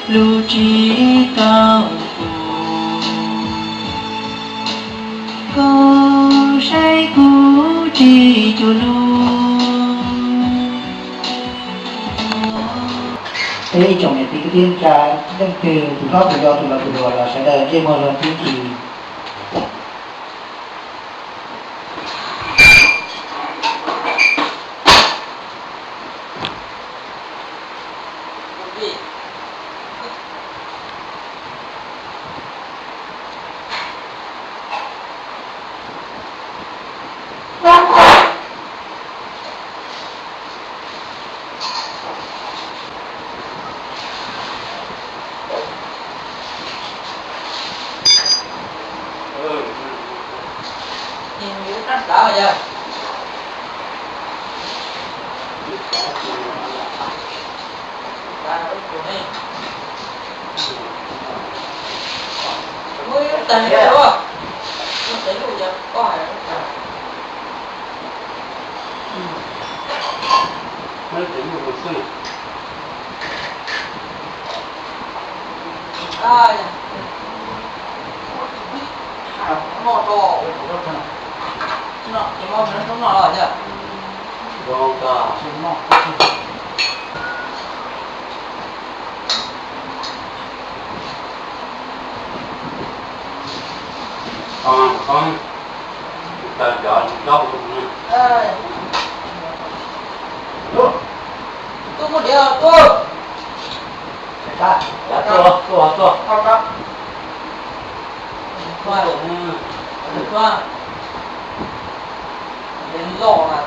lưu trí cao câu say cũ chỉ cho thế trong này thì cái tiên trà đang từ có tự do tự do là sẽ là cái mơ lần thứ thì đó rồi chưa? Mới tiền rồi đúng không? Tiền rồi giờ có hài mới tiền một xưa. À, mò to. Nó cái mò nó không mò rồi chưa? Rồi cả. Con ta chọn góc luôn nha. Tôi một điều tôi. Dạ tua. Không đâu. Qua rồi. Qua. Đến lò là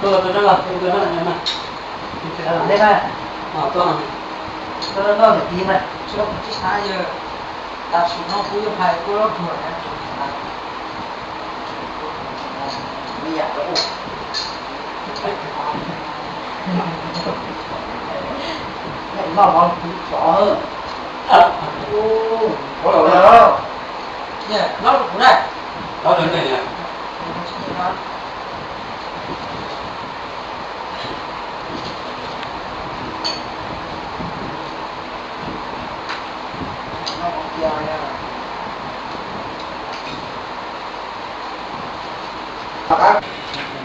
Tôi đó là tôi đó là đây này tôi nó là gì này chưa chỉ hai giờ ta xuống nó cũng phải cô nó thuở bây giờ đó nó ngon rõ hơn có đâu đó nè nó cũng đây đó đến đây nè nó còn dài nha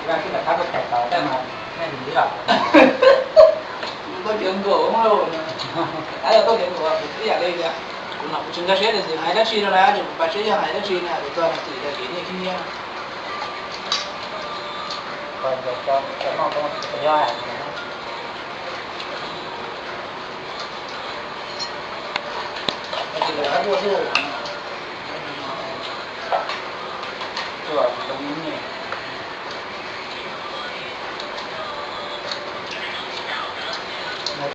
ra cái là cái kẹt tàu cái mà nghe mình biết rồi có chuyện gỗ không luôn đấy là có chuyện gỗ cái gì đây kìa cũng là chúng ta sẽ là gì hai đất xi ra thì bà sẽ cho hai đất xi này để toàn chỉ là cái này kinh nghiệm còn cho cái mong có cái do này thì là mua chứ rồi đồng ý nhỉ